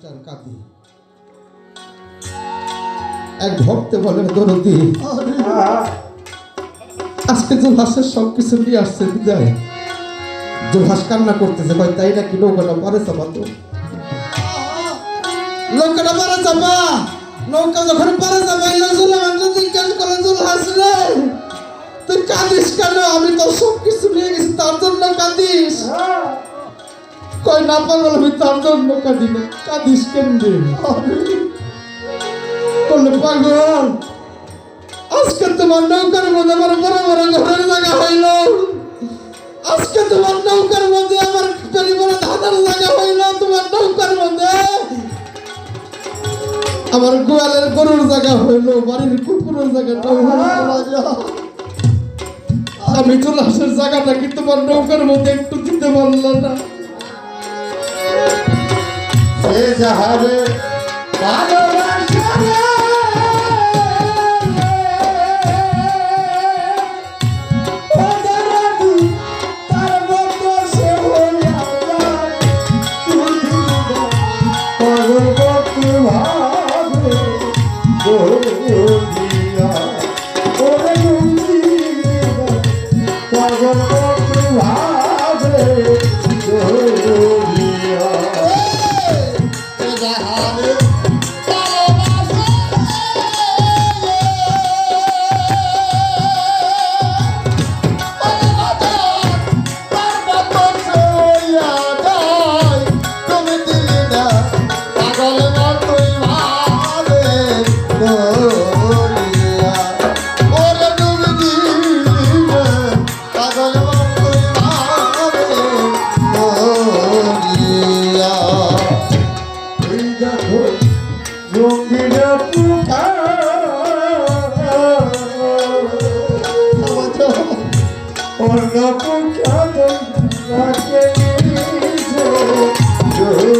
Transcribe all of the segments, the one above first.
কাঁদি এক ভক্তে বলে দরদি আজকে জুলহাসের সবকিছু নিয়ে আসছে বিদায়। জুলহাস কান্না করতেছে, ভাই তাই নাকি নৌকাটা পারে চাপা, তো নৌকাটা পারে চাপা, নৌকা যখন পারে চাপা জিজ্ঞাসা করে জুলহাস রে তুই কাঁদিস কেন? আমি তো সবকিছু নিয়ে গেছি, তার জন্য কাঁদিস? কই না পাগল, আমি তার জন্য কাঁদি না, কাঁদিস কেন রে? বললে পাগল আজকে তোমার নৌকার মধ্যে আমার বড় বড় ঘরের জায়গা হইল, আজকে তোমার নৌকার মধ্যে আমার পরিবারে ধানের জায়গা হইল, তোমার নৌকার মধ্যে আমার গোয়ালের গরুর জায়গা হইল, বাড়ির কুকুরের জায়গাটা হইল। আমি জুলহাসের জায়গাটা কি তোমার নৌকার মধ্যে একটু দিতে পারলাম না? সে যাহারে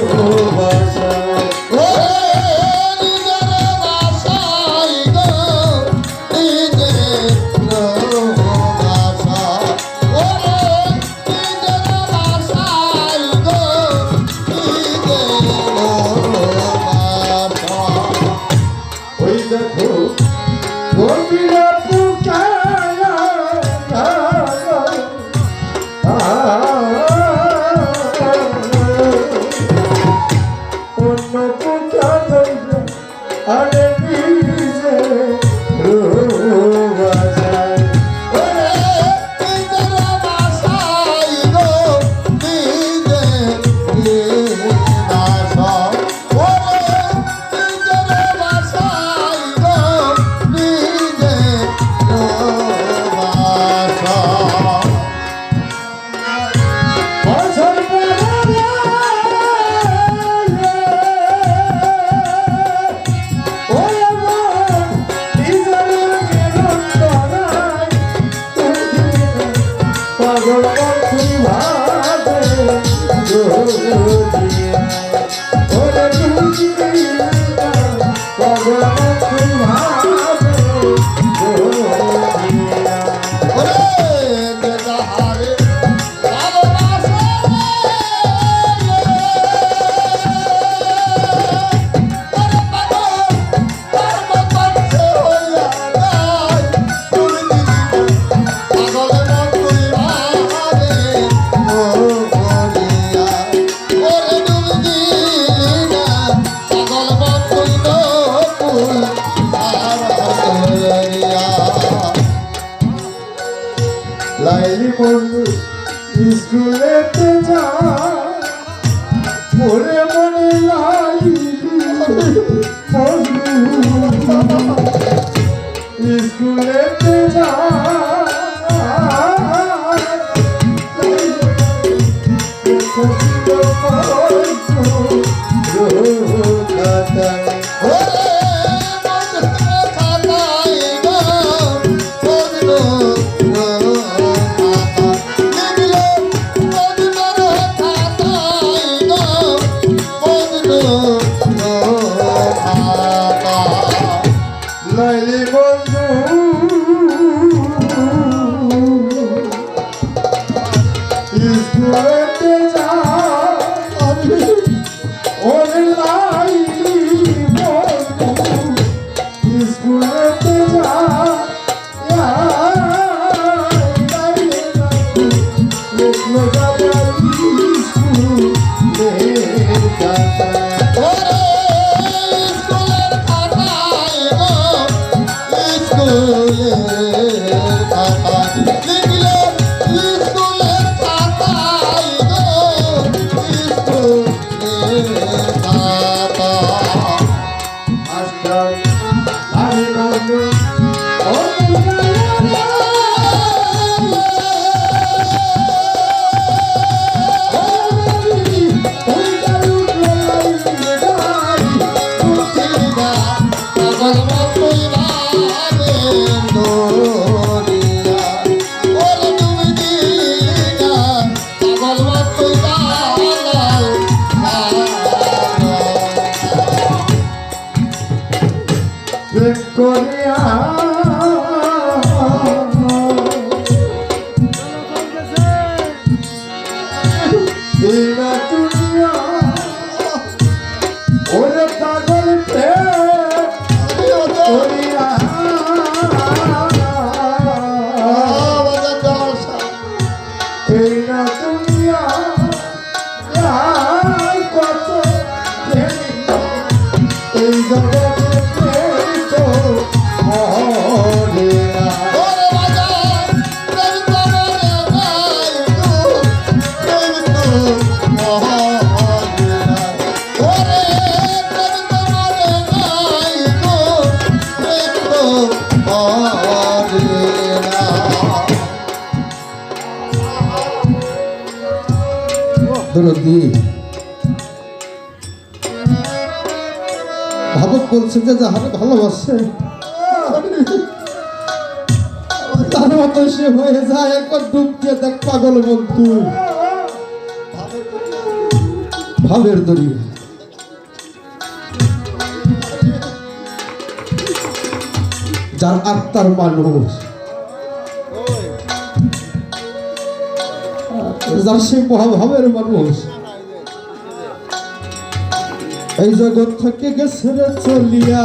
ভালোবাসা প্রেম করিয়া এই না দুনিয়া ওরে পাগল প্রেম করিয়া এই না দুনিয়া কত প্রেমিক এই জগতে প্রেমিক মরে না। দরদি ভাবক বলছে যে যাহারে ভালোবাসে তার মতো সে হয়ে যায় একবার ডুব দিয়ে দেখ পাগল বন্ধু ভাবের দরিয়া যার আত্মার মানুষ যার সে মহাভাবের মানুষ এই জগৎ থেকে গেছে রে চলিয়া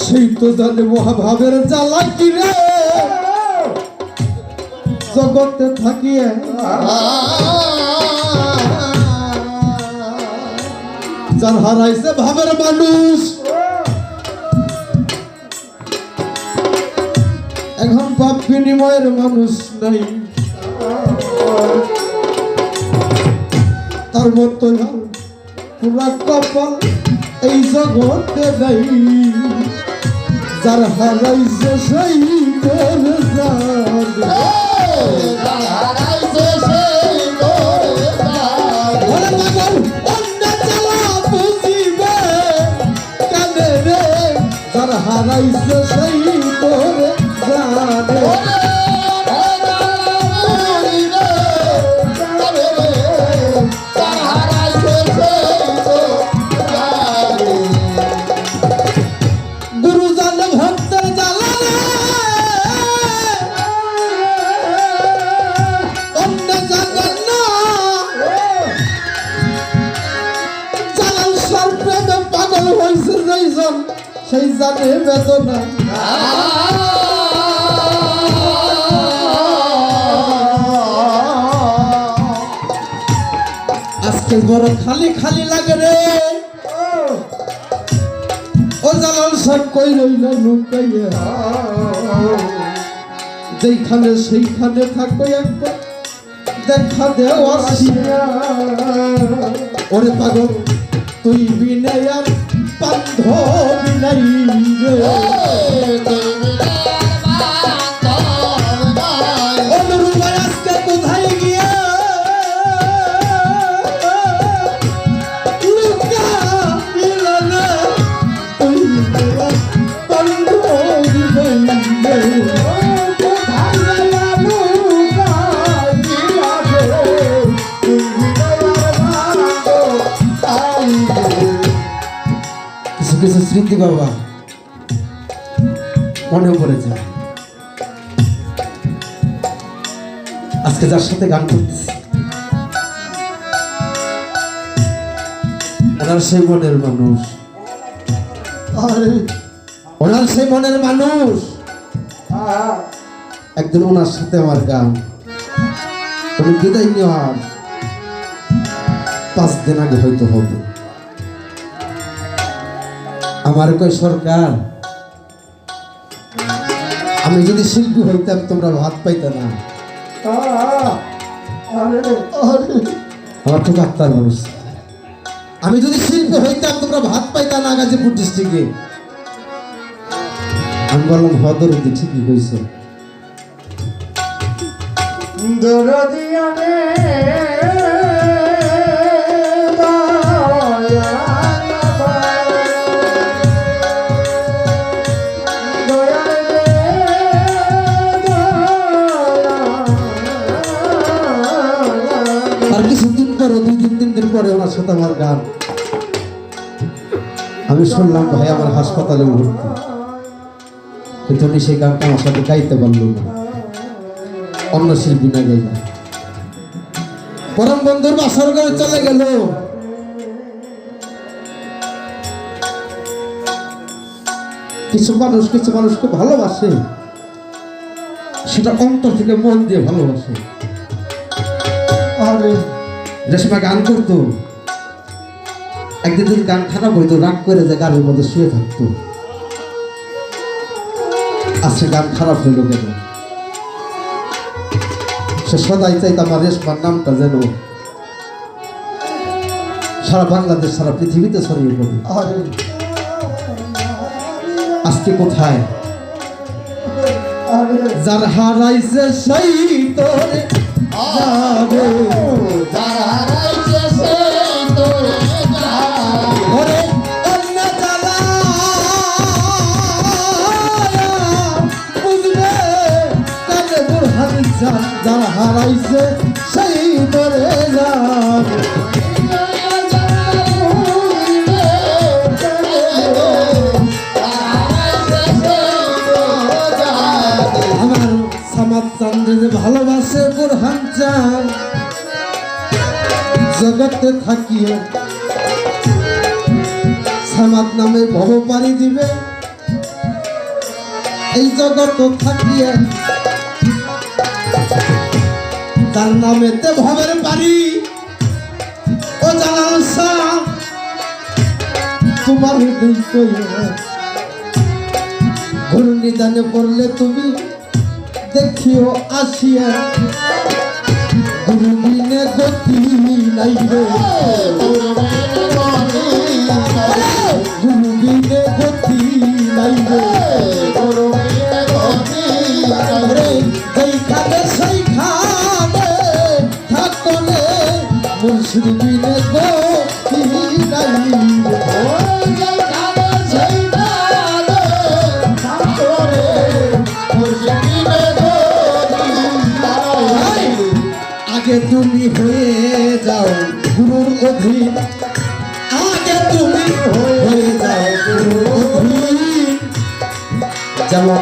সেই তো জানে মহাভাবের জ্বালা কি রে জগতে থাকিয়ে যার হারাইছে ভাবের মানুষ এখন পাপ বিনিময়ের মানুষ নাই তার মতো পুরা কপাল এই জগতে নাই যার হারাইছে সেই করে যার হারাইছে সেই করে গুরু জানে ভক্তের জ্বালা অন্য জানেন না জালাল সর্প্রেমে পাগল হয়েছে যেইজন সেই জানে বেদনা আজকে বড় খালি খালি লাগে রে ও জালাল সব কই রইল লুকাইয়া যেইখানে সেইখানে থাকো একবার দেখা দেও আসিয়া ওরে পাগল তুই বিনে আর বান্ধবী নাই রে অনুরূপায় আজকে কোথায় গিয়া কিছু স্মৃতি বাবা মনে পড়ে যায় আজকে যার সাথে গান করতেছি ওনার সেই মনের মানুষ ওনার সেই মনের মানুষ একদিন ওনার সাথে আমার গান উনি বিদায় নেওয়ার 5 দিন আগে হয়তো হবে আমার কই সরকার আমি যদি শিল্পী হইতাম তোমরা ভাত পাইতে না আমার তো ডাক্তার মানুষ আমি যদি শিল্পী হইতাম তোমরা ভাত পাইতা না গাজীপুর ডিস্ট্রিক্টে আমি বললাম হদরদি ঠিকই হয়েছে আর কিছুদিন পরে 2-3 দিন পরে ওনার সাথে আমার গান আমি শুনলাম ভাই আমার হাসপাতালে ভর্তি, কিন্তু উনি সেই গানটা আমার সাথে গাইতে পারলো না, অন্য শিল্পী না গাইল। পরম বন্ধুর বাসর ঘরে চলে গেল। কিছু মানুষকে ভালোবাসে, সেটা অন্তর থেকে মন দিয়ে ভালোবাসে। আরে রেশমা গান করতো, একদিন যদি গান খারাপ হইতো রাগ করে যে গানের মধ্যে শুয়ে থাকতো। আজকে গান খারাপ হইল কেন? সে সদাই চাইতো আমার রেশমার নামটা যেন সারা বাংলাদেশ, সারা পৃথিবীতে ছড়িয়ে পড়ে। আরে আজকে কোথায়? আরে যার হারাইছে সেই তোরে যাবে, ওরে অন্য জ্বালা বুঝবে কানে বুরহান চান। যার হারাইছে সেই তোরে যাবে, আমার সামাদ চান্দ্রে ভালোবাসে বুরহান চান। জগতে থাকিয়ে সামাদ নামে ভব পারি দিবে, এই জগত থাকিয়ে তার নামেতে ভবের পারি। ও জালাল শাহ তোমার গুরু নিদানে পড়লে তুমি দেখিও আসিয়া, গুরু বিনে গতি নাই রে, গুরু বিনে গতি নাই রে, যেইখানে সেইখানে থাকলে মুর্শিদ বিনে গতি নাই। আগে তুমি হয়ে যাও গুরুর অধীন, আগে তুমি হয়ে যাও গুরুর অধীন। যেমন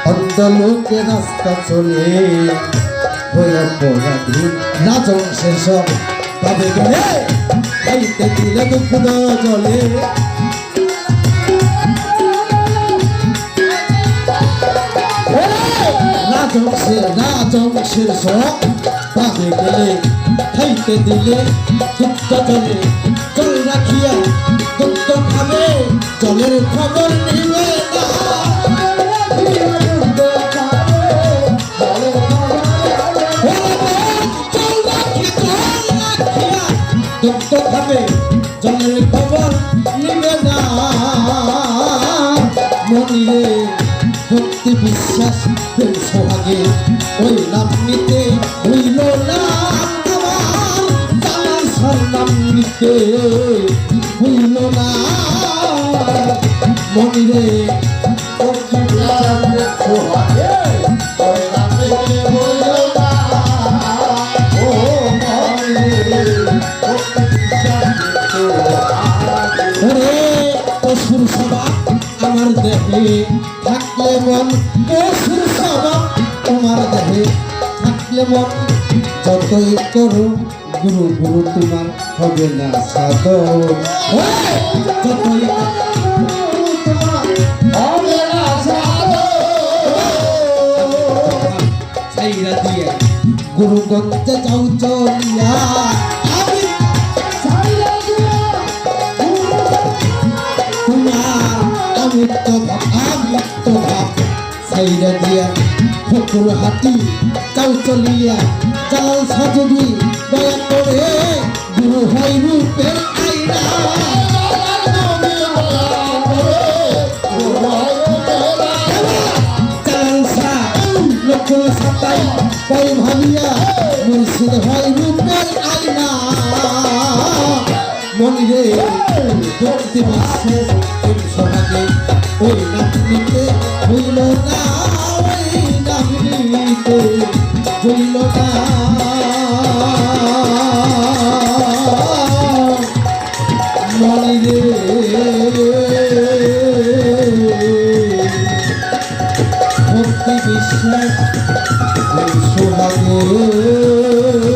অন্ধ লোকে রাস্তা চলে হয়ে পরাধীন, রাজন সেসব পাবে গেলে খাইতে দিলে দুঃখ জলে। রাজংশের সব পাবে গেলে খাইতে দিলে দুঃখ জলে। জল রাখিয়া দুঃখ খাবে, জলের খবর নিবে না। দুঃখ খাবে, জলের খবর নিবে না। মনিরে ভক্তি বিশ্বাস প্রেম সোহাগে ওই নাম নিতে হইল না আমার, জালাল শাহর নাম নিতে হইল না। মনিরে ভক্তি বিশ্বাস প্রেম সোহাগে ওই নাম নিতে হইল না। ও মনিরে ভক্তি বিশ্বাস প্রেম সোহাগে, ওরে অসুর সভা আমার দেহে থাকলে মন, অসুর সভা তোমার দেহে থাকলে মন। যতই করো গুরু গুরু তোমার হবে না সাধন, যতই হবে না সাইরা দিয়ে গুরুগঞ্জে যাও চলিয়া। আমিত্ব ভাব সাইরা দিয়া ফকুর হাতি চাও চলিয়া। জালাল সাজুদি দয়া করে গুরু হয় রূপের আইনা। জালাল শাহ লক্ষ্য সাতাই কই ভাবিয়া মুর্শিদ হয় রূপের আইনা। মনিরে ভক্তি বিশ্বাস প্রেম সোহাগে ওই নাম নিতে হইল না, ওই নাম নিতে হইল না। মনিরে ভক্তি বিশ্বাস সোহাগে